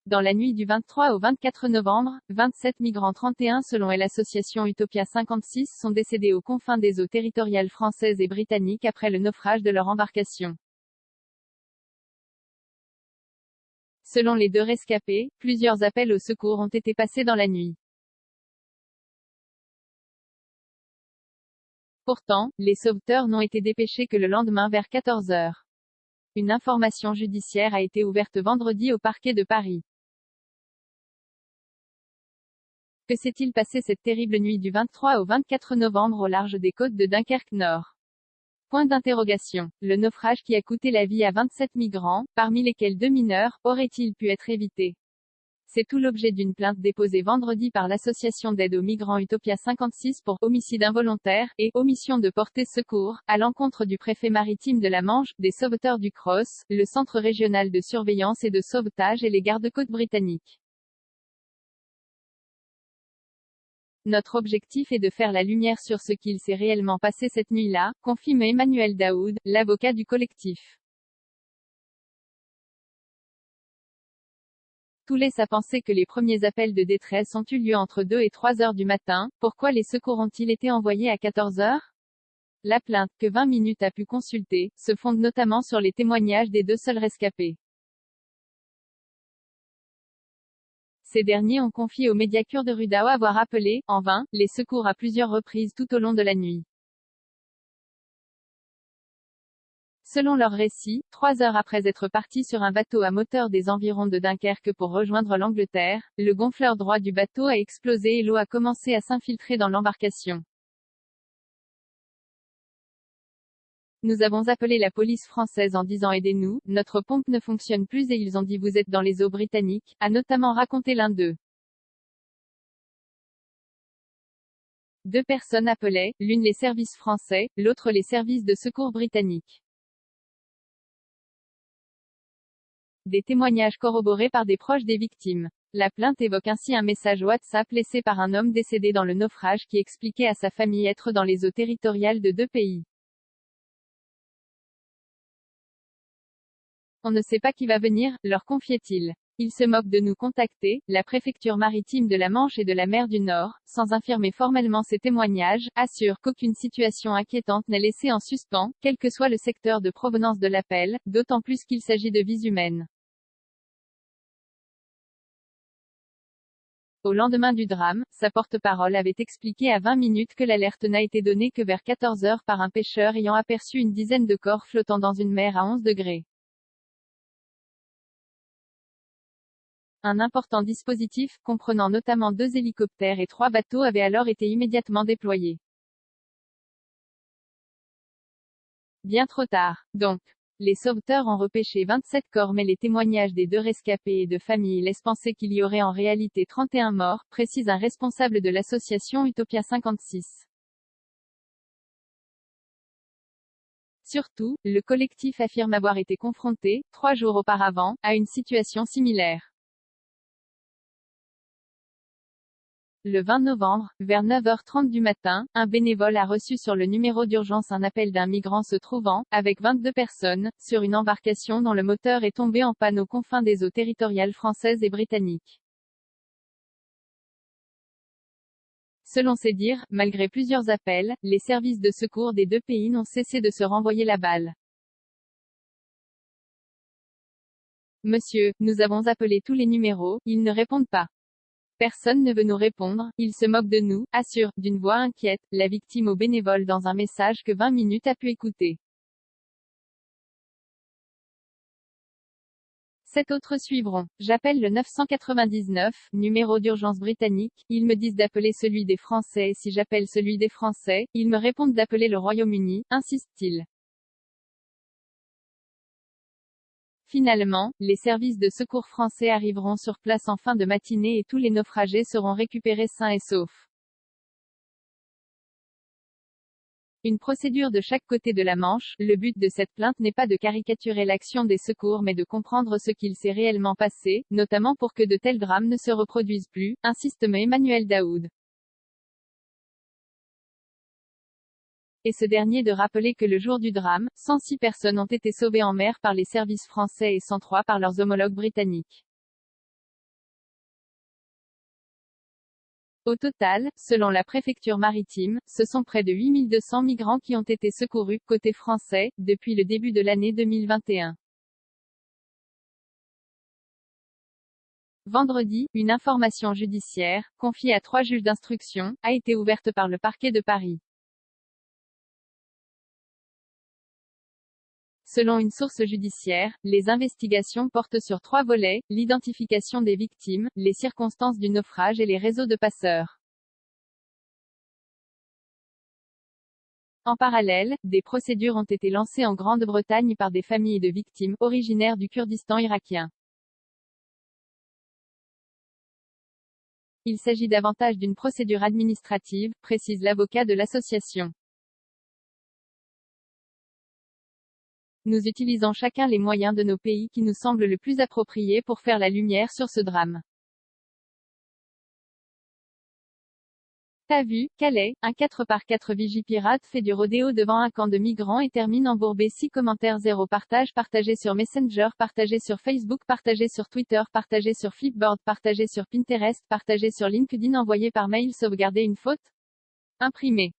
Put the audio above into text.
Dans la nuit du 23 au 24 novembre, 27 migrants 31 selon l'association Utopia 56 sont décédés aux confins des eaux territoriales françaises et britanniques après le naufrage de leur embarcation. Selon les deux rescapés, plusieurs appels au secours ont été passés dans la nuit. Pourtant, les sauveteurs n'ont été dépêchés que le lendemain vers 14 heures. Une information judiciaire a été ouverte vendredi au parquet de Paris. Que s'est-il passé cette terrible nuit du 23 au 24 novembre au large des côtes de Dunkerque Nord? Point d'interrogation. Le naufrage qui a coûté la vie à 27 migrants, parmi lesquels 2 mineurs, aurait-il pu être évité? C'est tout l'objet d'une plainte déposée vendredi par l'association d'aide aux migrants Utopia 56 pour homicide involontaire et omission de porter secours à l'encontre du préfet maritime de la Manche, des sauveteurs du CROSS, le Centre régional de surveillance et de sauvetage et les gardes-côtes britanniques. Notre objectif est de faire la lumière sur ce qu'il s'est réellement passé cette nuit-là, confirme Emmanuel Daoud, l'avocat du collectif. Tout laisse à penser que les premiers appels de détresse ont eu lieu entre 2 et 3 heures du matin. Pourquoi les secours ont-ils été envoyés à 14 heures? La plainte, que 20 minutes a pu consulter, se fonde notamment sur les témoignages des deux seuls rescapés. Ces derniers ont confié aux médias kurdes de Rudao avoir appelé, en vain, les secours à plusieurs reprises tout au long de la nuit. Selon leur récit, 3 heures après être partis sur un bateau à moteur des environs de Dunkerque pour rejoindre l'Angleterre, le gonfleur droit du bateau a explosé et l'eau a commencé à s'infiltrer dans l'embarcation. Nous avons appelé la police française en disant aidez-nous, notre pompe ne fonctionne plus et ils ont dit vous êtes dans les eaux britanniques, a notamment raconté l'un d'eux. 2 personnes appelaient, l'une les services français, l'autre les services de secours britanniques. Des témoignages corroborés par des proches des victimes. La plainte évoque ainsi un message WhatsApp laissé par un homme décédé dans le naufrage qui expliquait à sa famille être dans les eaux territoriales de 2 pays. On ne sait pas qui va venir, leur confiait-il. Ils se moquent de nous contacter, la préfecture maritime de la Manche et de la mer du Nord, sans infirmer formellement ces témoignages, assure qu'aucune situation inquiétante n'est laissée en suspens, quel que soit le secteur de provenance de l'appel, d'autant plus qu'il s'agit de vies humaines. Au lendemain du drame, sa porte-parole avait expliqué à 20 minutes que l'alerte n'a été donnée que vers 14 heures par un pêcheur ayant aperçu une dizaine de corps flottant dans une mer à 11 degrés. Un important dispositif, comprenant notamment 2 hélicoptères et 3 bateaux avait alors été immédiatement déployé. Bien trop tard, donc. Les sauveteurs ont repêché 27 corps mais les témoignages des 2 rescapés et de familles laissent penser qu'il y aurait en réalité 31 morts, précise un responsable de l'association Utopia 56. Surtout, le collectif affirme avoir été confronté, 3 jours auparavant, à une situation similaire. Le 20 novembre, vers 9h30 du matin, un bénévole a reçu sur le numéro d'urgence un appel d'un migrant se trouvant, avec 22 personnes, sur une embarcation dont le moteur est tombé en panne aux confins des eaux territoriales françaises et britanniques. Selon ses dires, malgré plusieurs appels, les services de secours des 2 pays n'ont cessé de se renvoyer la balle. Monsieur, nous avons appelé tous les numéros, ils ne répondent pas. Personne ne veut nous répondre, ils se moquent de nous, assure, d'une voix inquiète, la victime au bénévole dans un message que 20 minutes a pu écouter. 7 autres suivront. J'appelle le 999, numéro d'urgence britannique, ils me disent d'appeler celui des Français et si j'appelle celui des Français, ils me répondent d'appeler le Royaume-Uni, insiste-t-il. Finalement, les services de secours français arriveront sur place en fin de matinée et tous les naufragés seront récupérés sains et saufs. Une procédure de chaque côté de la Manche, le but de cette plainte n'est pas de caricaturer l'action des secours mais de comprendre ce qu'il s'est réellement passé, notamment pour que de tels drames ne se reproduisent plus, insiste Emmanuel Daoud. Et ce dernier de rappeler que le jour du drame, 106 personnes ont été sauvées en mer par les services français et 103 par leurs homologues britanniques. Au total, selon la préfecture maritime, ce sont près de 8200 migrants qui ont été secourus, côté français, depuis le début de l'année 2021. Vendredi, une information judiciaire, confiée à 3 juges d'instruction, a été ouverte par le parquet de Paris. Selon une source judiciaire, les investigations portent sur 3 volets: l'identification des victimes, les circonstances du naufrage et les réseaux de passeurs. En parallèle, des procédures ont été lancées en Grande-Bretagne par des familles de victimes, originaires du Kurdistan irakien. Il s'agit davantage d'une procédure administrative, précise l'avocat de l'association. Nous utilisons chacun les moyens de nos pays qui nous semblent le plus appropriés pour faire la lumière sur ce drame. T'as vu, Calais, un 4x4 Vigipirate fait du rodéo devant un camp de migrants et termine embourbé. 6 commentaires, 0 partage, partagé sur Messenger, partagé sur Facebook, partagé sur Twitter, partagé sur Flipboard, partagé sur Pinterest, partagé sur LinkedIn, envoyé par mail, sauvegarder une faute, imprimé.